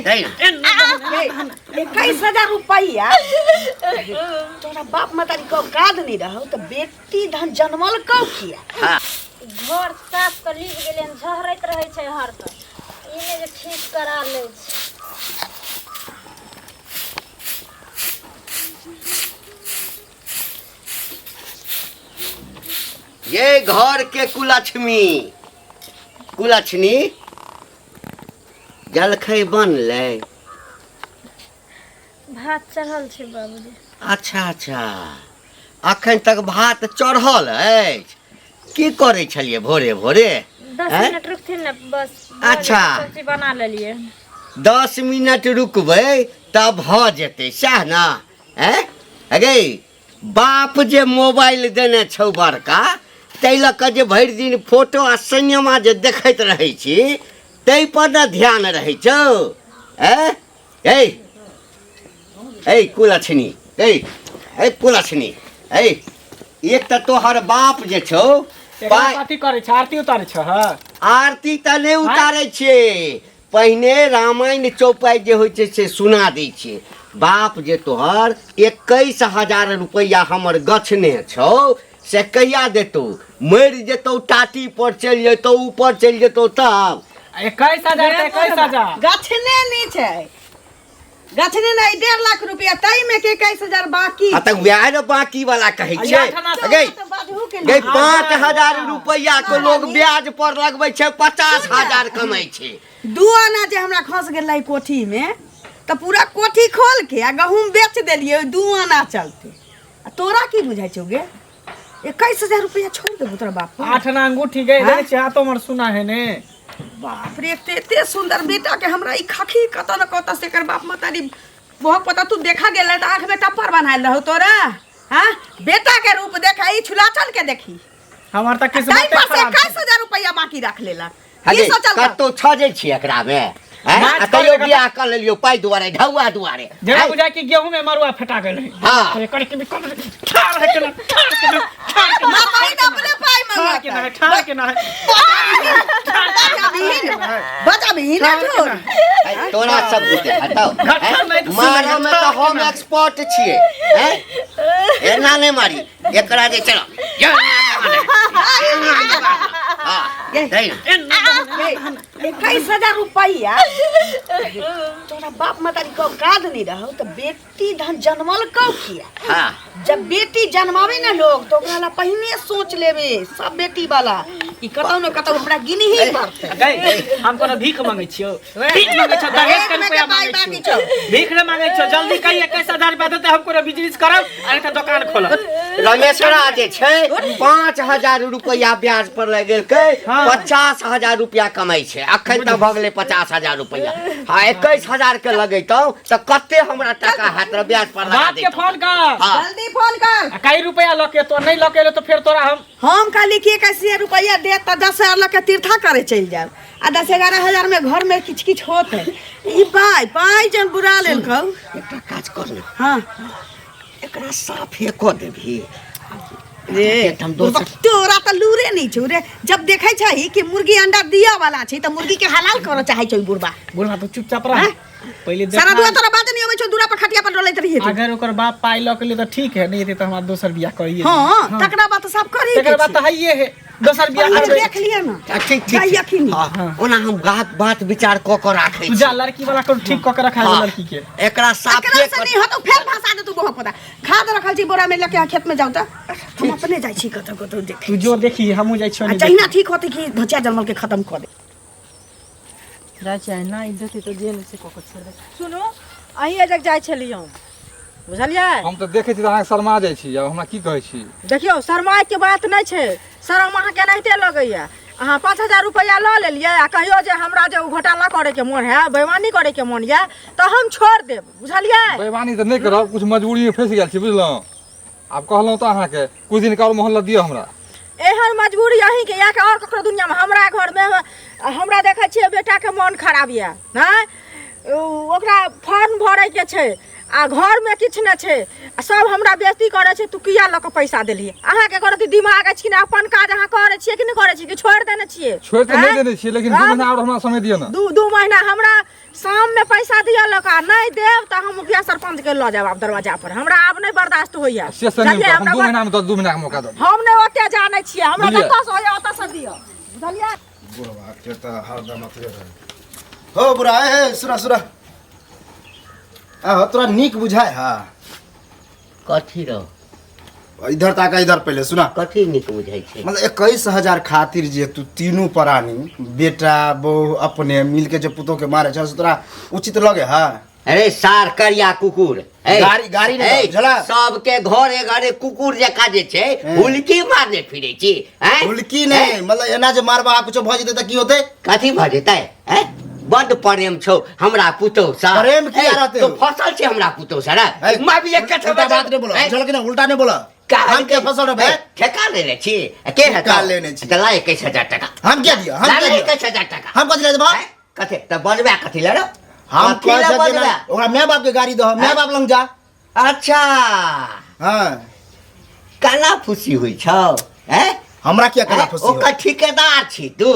21,000 रुपया तोरा बाप मतारी को काद नहीं रहो तो बेटी धन जन्मल कौ किया घर साफ कर लीज गेले झहरैत रहे छै हर त इने जे ठीक करा ले छै। ये घर के कुलक्ष्मी जलखै बनलै भात चढ़ल छै बाबूजी। अच्छा अखन तक भात चढ़ल अछि की करै छलिए भोरे भोरे 10 मिनट रुकथिन न बस अच्छा सब्जी बना लेलिए 10 मिनट रुकबै तब भ जेतै सएह न अगे बाप जे मोबाइल देने छौ बड़का ताहि लऽ कऽ जे भरि दिन फोटो आ सिनेमा जे देखैत रहै छी ताहि पर न ध्यान रहै छौ कुलक्ष्मी एक तऽ तोहर बाप जे छौ कथी करै छ आरती उतारै छ आरती तऽ नहि उतारै छियै पहिने रामायण चौपाई जे होइ छै से सुना दै छियै। बाप जे तोहर 21,000 रुपया हमर गछने छौ से कहिया देतौ मरि जेतौ टाटी पर चलि जेतौ ऊपर चलि जेतौ तब 21,000 गछने नहीं छै गछने नहीं 1.5 लाख रुपया तई में के 21,000 बाकी आ तक ब्याज बाकी वाला कहै छै गई 5,000 रुपया को लोग ब्याज पर लगबै छै 50,000 कमाई छै। 2 आना जे हमरा खस गेलै कोठी में तो पूरा कोठी खोल के आ गहूम बेच देलिए 2 आना चलते तोरा की बुझाइ छौ गे 21,000 रुपया छोड़ देबो तोरा बाप 8 आना अंगूठी गई रे छै तो हमर सुना है ने बाप रे एते सुंदर बेटा के हमरा ई खखी कत न कत से कर बाप मतारी बहुत पता तू देखा गेल त आंख में टप्पर बनाइल रहौ तोरा हां बेटा के रूप देखा ई छुलाचल के देखी हमर त किस्मत खराब 21,000 रुपया बाकी रख लेला ई सोचल कतो छजै छी एकरा में कहियो बियाह कर लेलियो पाई दुआरे ढौआ दुआरे जेना बुझाय कि गेहूं में मरुआ फेटा गेल है हां कर के भी ठार है के माई न अपने पाई मंगा के ना ठार के ना बता भी ना छोड़ तोरा सब बुझे हटाओ मारो में तो हम एक्सपर्ट छिए एना नहीं मारी एकरा दे चलो 21,000 रुपया तोरा बाप मतारी को काद नहीं रहो तो बेटी धन जन्मल कौ किया जब बेटी जन्मावे ना लोग तो ओकरा ला पहिने सोच लेबे सब बेटी वाला ई कतौ न कतौ हमरा गिनी ही पड़ते हम कोनो भीख मांगे छियो भीख मांगे छ दहेज के रुपया मांगे छियो भीख न मांगे छ जल्दी कहि 21,000 रुपया देते हम कोनो बिजनेस करब आ त दुकान खोलब रमेशरा जे छै 5,000 रुपया ब्याज पर लग गेल के 50,000 रुपया कमाई छै अखन तक भ गेलै 50,000 रुपया हां 21,000 के लगैतौ त कते हमरा टाका हाथ रे ब्याज पर लगा बात के फोन कर जल्दी फोन कर कई रुपया लके तो नहीं लके तो फिर तोरा हम खाली के 21,000 रुपया दे त 10,000 लके तीर्था करे चल जाब आ 10-11,000 में घर में किछ होत है ई पाई जन बुरा लेल कौ एकटा काज कर न हां एकरा साफे क देबही रे तोरा त लूरे नहीं छौ रे जब देखै छही कि मुर्गी अंडा दिया वाला छै त मुर्गी के हलाल कर चाहे छौ बुढ़बा तो चुपचाप रह पहले सारा दुआ तोरा बात नहीं होबै छौ दूरा पर खटिया पर डोलैत रहिए अगर ओकर बाप पाई ल के लिए तो ठीक है नहीं तो हमरा दोसर बियाह करिए हां तकरा बात सब करी तकरा बात हइए है दोसर बियाह करबे देख लिया ना ठीक ओना हम बात विचार क के राखै तू जा लड़की वाला को ठीक क के रखा है लड़की के एकरा साफे नहीं हो तो फेर भाषा दे तू बहुत पता खाद रखल छी बोरा में लेके खेत में जाऊ त हम अपने जाई छी कत देख तू जो देखी हमहु जाई छी चाहिना ठीक होते कि भचिया जन्मल के खत्म कर दे राजा ना इज्जत तो जेल से को छोड़ दे सुनो अहीं एजक जाय छलियो बुझलियै हम तो देखे छी अहाँ शर्मा जाय छी अब हमरा की कहै छी देखियो शर्मा के बात नहीं छै शर्म अहाँ के नहिते लगैया अहाँ 5,000 रुपया ल लेलिए आ कहियो जे हमरा जे घोटाला करे के मन है बेईमानी करे के मन या तो हम छोड़ देब बुझलियै बेईमानी तो नहीं करब कुछ मजबूरी में फंस गेल छी बुझलौ अब कहलौ त अहाँ के कुछ दिन का मोहल्ला दियो हमरा एहन मजबूरी अहीं के या के और ककरो दुनिया में हमरा घर में हमरा देखै छियै बेटा के मन खराब या हैं ओकरा फॉर्म भरै के छै आ आ घर में किछ न छे आ सब हमरा बेइज्जती करे छे तू किया ल के पैसा देलिए अहाँ के करत दिमाग अछि कि ना अपन काज अहाँ करे छिए कि नहीं करे छिए कि छोड़ देने छिए छोड़ तो नहीं देने छिए लेकिन 2 महीना और हमरा समय दियो ना 2 महीना हमरा शाम में पैसा दिया लक आ नहीं देव त हम मुखिया सरपंच के ल जाब दरवाजा पर हमरा अब नहीं बर्दाश्त होइया हम 2 महीना में 2 महीना के मौका दो हम नहीं ओते जाने छिए हमरा कत से होया ओत से दियो बुझलिए बुढ़वा के त हरदम अथरे रहे हो बुढ़ा ए सुना सुना आ तोरा नीक बुझाय हा कथी रहो इधर ताका इधर पहले सुना कथी नीक बुझाई छे मतलब 21,000 खातिर जे तू तीनों प्राणी बेटा बहू अपने मिल के जे पुतो के मारे छ तोरा उचित लगे हा अरे सार करिया कुकुर गाड़ी नहीं झला सबके घरे घरे कुकुर जका जे छे हुलकी मारने फिरे छी हैं हुलकी नहीं मतलब एना जे मारबा कुछ भ जेते त की होते कथी भ जेतै हैं बड प्रेम छौ हमरा पुतो सा प्रेम किया रहते तो फसल छे हमरा पुतो सा रे मैं भी एक कथा बात नहीं बोला झल के ना उल्टा नहीं बोला हम के फसल रे ठेका लेने छी के है ठेका लेने छी त लाई 21,000 टका हम क्या दिया हम क्या दिया 21,000 टका हम कथि ले देबा कथे त बनबा कथि ले रो हम पैसा देना ओकरा माय बाप के गाड़ी दो माय बाप लंग जा अच्छा हां काला खुशी हुई छौ हैं हमरा क्या काला खुशी ओकर ठेकेदार छी तू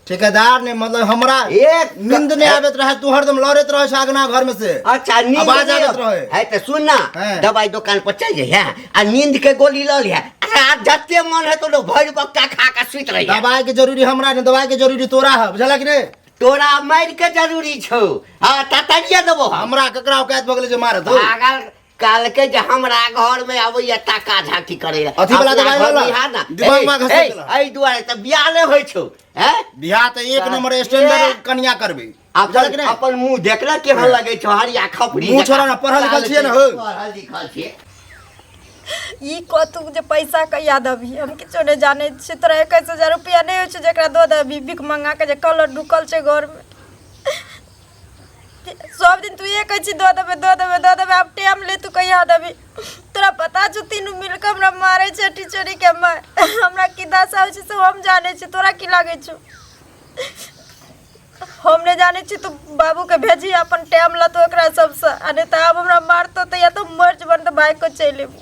ठेकेदार ने मतलब हमरा एक नींद नहीं आबत रहे तू हरदम लड़त रहे सागना घर में से अच्छा नींद आवाज आबत रहे है त सुन ना दवाई दुकान पर चल जाए आ नींद के गोली ल लिया आ जत्ते मन है तो भर बक्का खा के सुत रही दवाई के जरूरी हमरा ने दवाई के जरूरी तोरा है बुझला कि नहीं तोरा मार के जरूरी छौ हां ततरिया देबो हमरा ककरा औकात बगले जे मारत हो अगर काल के जे हमरा घर में आबैया टाका झाकी करे अथी वाला दवाई वाला दिमाग में घसे एई दुआरे त बियाह नै होय छौ हैं बियाह त एक नंबर स्टैंडर्ड कन्या करबे अपन मुंह देखला केहन लगे छौ हरिया खपरी मुंह छोरा ना पढ़ल लिखल छिए ना हो पढ़ल लिखल छिए ई कतु जे पैसा के याद अभी हम किछो नहीं जाने छी तोरा 21,000 रुपया नहीं होय छै जेकरा दो दबी बिक मंगा के जे कलर ढुकल छै घर में सब दिन तू ये कह छी दो देबे अब टाइम ले तू कहिया देबी तोरा पता छ तीनू मिल के हमरा मारे छै टीचरी के मार हमरा की दशा होय छै से हम जाने छी तोरा की लागे छ हम नहीं जाने छी तू बाबू के भेजी अपन टाइम ल तो एकरा सब से अने त अब हमरा मारतो त या तो मर जबन त बाइक को चले हो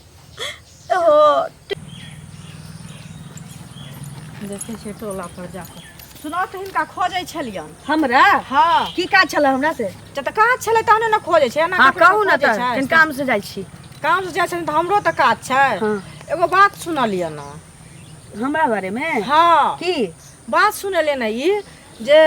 देखे छै टोला पर जाकर सुना त हिनका खोजै छलियन हमरा हां की काज छले हमरा से त काज छले तहने न खोजै छै ना हां कहू ना त किन काम से जाइ छी काम से जाइ छै त हमरो त काज छै एगो बात सुनलिए ना हमरा बारे में हां की बात सुनले ना ई जे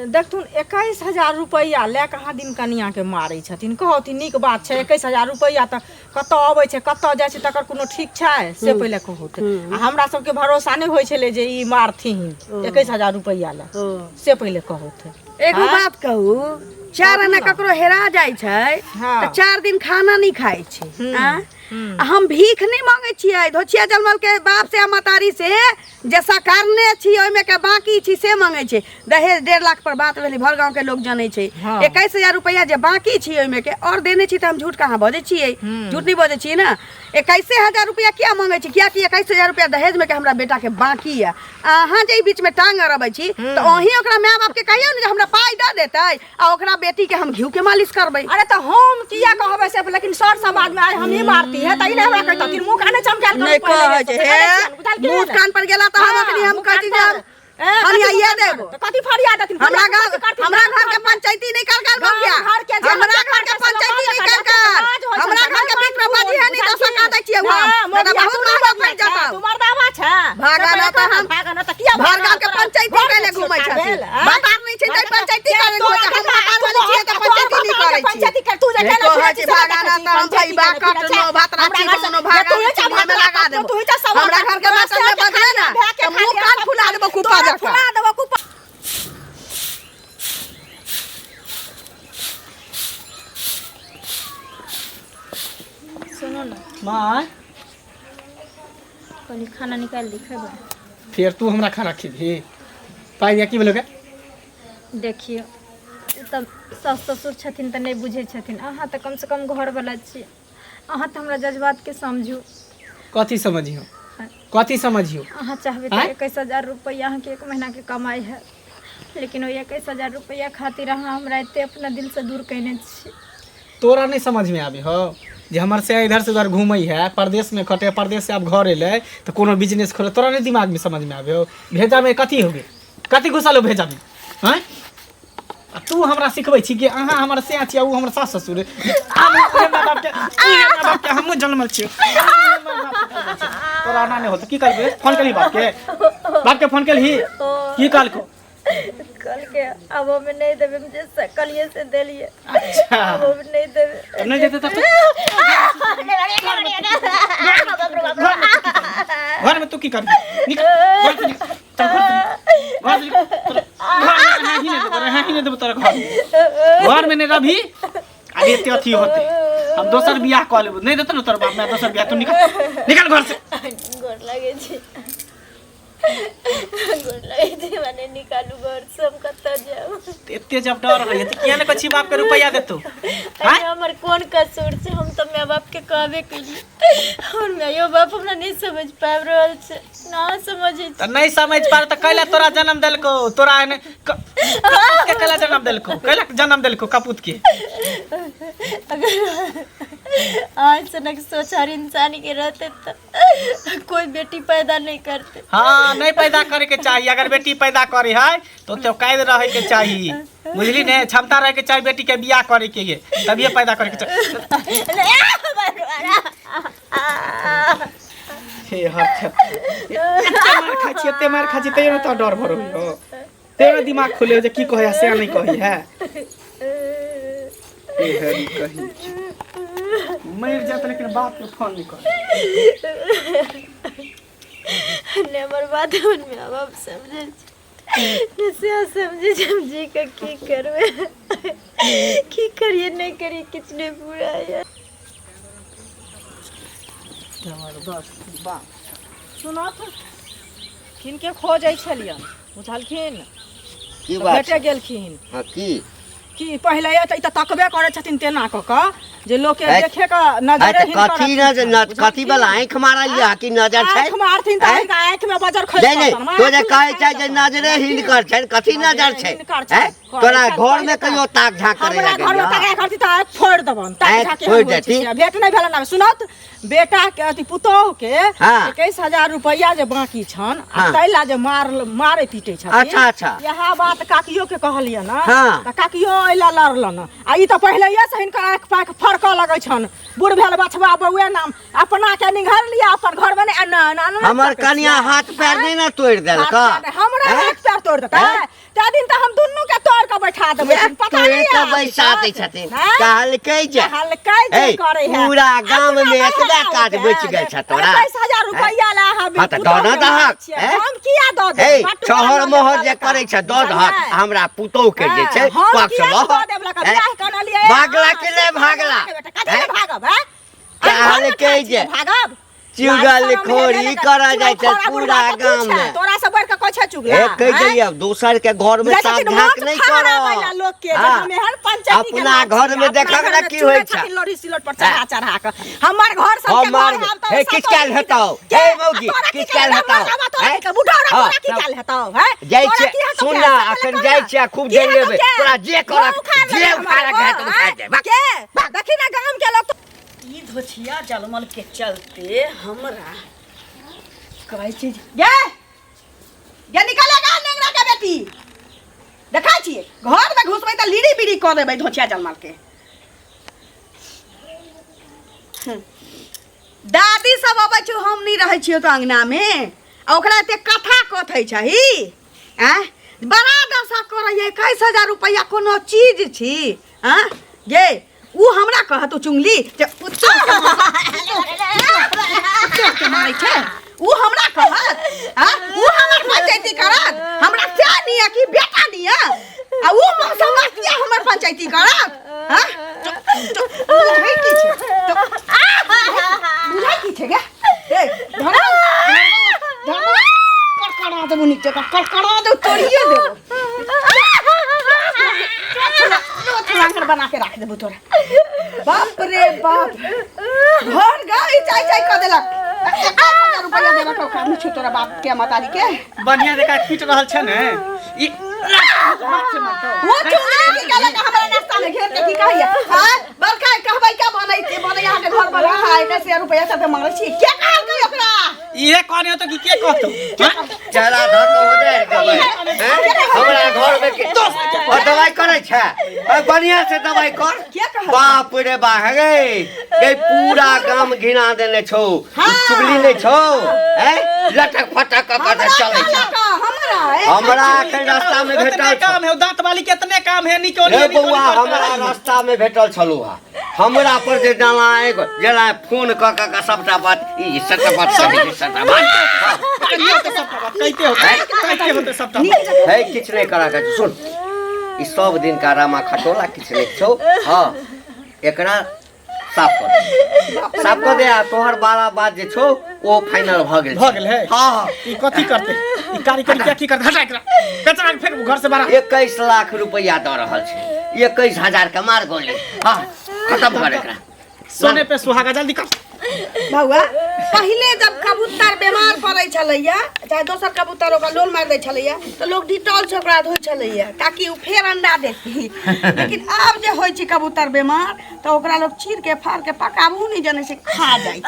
देखथुन 21,000 रुपया ले कहाँ दिन कनिया के मारै छथिन कहथिन नीक बात छै 21,000 रुपया त कत आबै छै कत जाइ छै तकर कोनो ठीक छै से पहिले कहत आ हमरा सबके भरोसा नहीं होय छले जे ई मारथिन 21,000 रुपया ले से पहिले कहत एगो बात कहू 4 आना ककरो हेरा जाइ छै त 4 दिन खाना नहीं खाइ छै हम भीख नहीं मांगे छियै धोचिया जलमल के बाप से मतारी से जैसा करने छी ओय में के बाकी छी से मांगे छै दहेज 1.5 लाख पर बात भेली भर गांव के लोग जाने छै 21,000 रुपया जे बाकी छी ओय में के और देने छी त हम झूठ कहां बजे छियै झूठ नहीं बजे छियै ना 21,000 रुपया क्या मांगे छी किया कि 21,000 रुपया दहेज में के हमरा बेटा के बाकी है अहाँ जे बीच में टांग अरबै छी त ओही ओकरा माय बाप के कहियो न जे हमरा पाई द देतै आ ओकरा बेटी के हम घिउ के मालिश करबै अरे त हम किया कहबै से लेकिन सर समाज में हम ही मारती है तई ने हमरा कहतथिन मुंह काने चमकाल नहीं कहै छै मुंह कान पर गेला त हम अखनी हम कहती जे फरिया देबो त कथि फरिया देथिन हमरा घर के पंचायती नहीं कर कर गया हमरा घर के पंचायती नहीं कर कर हमरा घर के बीच में बाजी है नहीं तो सका दै छियै हम मेरा बहुत लंबा पड़ जाता तुम्हार दावा छै भागाना त हम भागाना त किया घर गांव के पंचायती करे घुमै छथिन बात नहीं छै त पंचायती करे घुमै छै हम मकान वाली छियै त पंचायती नहीं करे छी पंचायती कर तू जे केना छै भागाना त हम भाई बा काट नो भात राखी कोनो भागा में लगा देबो हमरा घर के मकान में बदले ना त मुंह कान फुला देबो कुपा फुला देबो कुपा सुनो ना मां कनी खाना निकाल दी खेबा फिर तू हमरा खाना खिबही पाई दिया की बोलोगे देखियो तब सास ससुर छथिन त नहीं बुझे छथिन अहाँ त कम से कम घर वाला छी अहाँ त हमरा जज्बात के समझू कथी समझियो कथी समझियो अहाँ चाहबे त 21,000 रुपया अहाँ के 1 महीना के कमाई है लेकिन वो 21,000 रुपया खातिर अहाँ हमरा एते अपना दिल से दूर कइने छी तोरा नहीं समझ में आवे हो जे हमर से इधर से उधर घूमई है, परदेश में खटे, परदेश से अब घर अइले तो कोनो बिजनेस खोले, तोरा नहीं दिमाग में समझ में आवे हो। भेजा में कथी होगे, कथी घुसल हो भेजा में, हैं? तू हमरा सिखबै छी कि अहाँ हमर से छी, उ हमर सास ससुर हमहूँ जन्मल छियै, तोरा ना नहीं होता की करबे? फोन करी बाप के फोन करी की काल को कल के अब हमें नहीं देवे, मुझे कलिए से दे लिए। अच्छा अब हमें नहीं देवे, नहीं देते तब घर में तू की करबी? निकल घर में नहीं रही अभी एते अथी होते, हम दोसर बियाह कऽ लेबो, नहीं देते ना तोर बाप मैं दोसर बियाह, तू निकल घर से। गोर लगे छी, गोर लगे छी, माने निकालू घर से, हम कतऽ जाऊ? एते जब डर है त किया ने कछि बाप के रुपया देतो? अरे हमर कौन कसूर छै? हम तो माय बाप के कहबे केली और मायो बाप हमरा नहीं समझ पाबि रहल छै, ना समझै त नहीं समझ पार त कैला तोरा जन्म देलको, तोरा ने के कैला जन्म देलको, कैला जन्म देलको कपूत के? अगर आज सनक सोच हर इंसान के रहते तो कोई बेटी पैदा नहीं करते। हाँ नहीं पैदा करे के चाहिए, अगर बेटी पैदा करे है तो कैद रहे के चाहिए, बुझली ने? क्षमता रहे के चाहिए बेटी के बियाह करे के, तभी पैदा करे के चाहिए। एते मार खा छी तैयो तो डर भरो हो, तेरा दिमाग खोले जे की कहे से नहीं कही है, मर जात लेकिन बाप के फोन नहीं कर ने हमर बात मन में अब समझे ने से समझे समझी के की करबे, की करिए नहीं करिए किछ नहीं पूरा है। जबरदस्त बात सुना तो किनके खोजै छलियन, बुझलखिन? की बात भेटे गेलखिन हाँ कि पहले त तकबे करे छथिन तेना क क जे लोग के है? देखे का नजर कथी नजर, कथी वाला आँख मारलिया कि नजर छै? आँख मारथिन त आँख में बजर खै नहीं तो जे कहै छै जे नजरे हिनकर छै, कथी नजर छै? हैं? तोरा घर में कहियो ताक झाँक करे हमरा घर में ताक करती त आँख फोड़ देबन, ताक आँख झाँक फोड़ देती? भेट नहीं भेलन ना। सुनत बेटा के अथी पुतोह के हाँ। 21,000 रुपया जे बाकी छन, हाँ। तैला जे मारे पीटे छथिन। अच्छा अच्छा यह बात काकियो के कहलिए ना, हाँ। त काकियो एला लड़लन आ ई त पहले से हिनकर आँख पाँख फड़क लगै छन। बूढ़ भेल बछवा बउए नाम अपना के निघर लिया, अपन घर में हमर कन्या हाथ पैर नहीं ना तोड़ देलक, हमरा हाथ पैर तोड़ देता है ता दिन त हम दुन्नु के तोड़ के बैठा देबै, पता नहीं तो बैसा दै छथिन। कहलकै जे करे है पूरा गांव में एकदा काज बच गेल छ तोरा। 21,000 रुपया ला हम हाँ त दऽ दहक, हम किया दऽ दे? हे शहर मोहर जे करे छ दऽ दहक, हमरा पुतोह के जे छै पक्ष लह भागला के ले भागला, कहलकै जे भागब चुगल खोरी करा जाय छै पूरा गांव में। तोरा से बढ़ के कोइ छै चुगला? कह दिया दोसर के घर में साथ झांक नहीं करो, अपना घर में देखक ना की होय छै। लोरी सिलट पर चढ़ा चढ़ा के हमर घर सब के हमर हे किछ काल हेतौ, हे मौगी किछ काल हेतौ, हे बुढ़ा तोरा की काल हेतौ? है जाय छै सुन ना, अखन जाय छै खूब देर लेबे, तोरा जे करक जे उखाड़क है तो उखाड़ दे। के देखी ना गांव के लोग ई धोछिया जलमल के चलते हमरा कहै छी गे गे निकलेगा नेंगरा के बेटी, देखा छिए घर में घुसबै त लीड़ी बीड़ी क देबै धोछिया जलमल के। दादी सब अबै छै, हम नहीं रहै छियो तो अंगना में, ओकरा एते कथा कथै छही बड़ा दशा करैए। 21,000 रुपया कोनो चीज छी? गे उ हमरा कहत चुंगली जे पुत्तोह के मारै छै, उ हमरा कहत उ हमर पंचायती करत, हमरा से निया कि बेटा निया आ उ समस्या हमर पंचायती करत। बुझै की छै बुझै की छै गे? ए धरा कड़कड़ा देबो, नीचे कड़कड़ा देबो, तोड़िए देबो, लांगड़ बना के रख देबो तोरा। बाप रे बाप, घर गाड़ी चाय चाय कर देलक, 21,000 रुपया देलक ओकरा मुछु तोरा बाप के मतारी के। बढ़िया देखा पीट रहल छै ने ई वो चुंगली की कहलक हमरा नाश्ता में से घेर के की कहिए हां बड़का कहबै क्या बनै यहाँ के घर बना है 1000 रुपया से मांगे छी क्या कहल के ओकरा ये कहने तो कि के कहतो चला धक हो जाए हमरा घर में के और दवाई करे छै और बढ़िया से दवाई कर बाप रे बा गे ए पूरा गांव घिना देने छौ चुगली नहीं छौ लटक फटक कर चले छै हमरा के रास्ता में भेटल काम है दांत वाली कितने काम है निचोली रे बउआ हमरा रास्ता में भेटल छलु हमरा पर जे डाला जेला फोन क सबटा बात ई सबटा बात सबटा बात कैसे होते सबटा है किछ नहीं करा के सुन ई सब दिन का रामा खटोला किछ नहीं छौ हां एकरा साफ कर दे आ तोहर बाला बात जे छौ ओ फाइनल भ गेल है हां ई कथि करते ई कार्यक्रम क्या की करते हटा एकरा बेचरा के फेर घर से बाहर 21 लाख रुपया द रहल छै 21000 का मार गोली हां खत्म कर एकरा सोने पे सुहागा जल्दी कर बउआ पहले जब कबूतर बीमार पड़ै छलैया चाहे दोसर कबूतर ओकरा लोल मार दै छलैया तो लोग डिटॉल से ओकरा धोइ छलैया ताकि उ फेर अंडा देती लेकिन अब जे होइ छै कबूतर बीमार तो ओकरा लोग चीर के फाड़ के पकाबू नहीं जाने से खा जाइ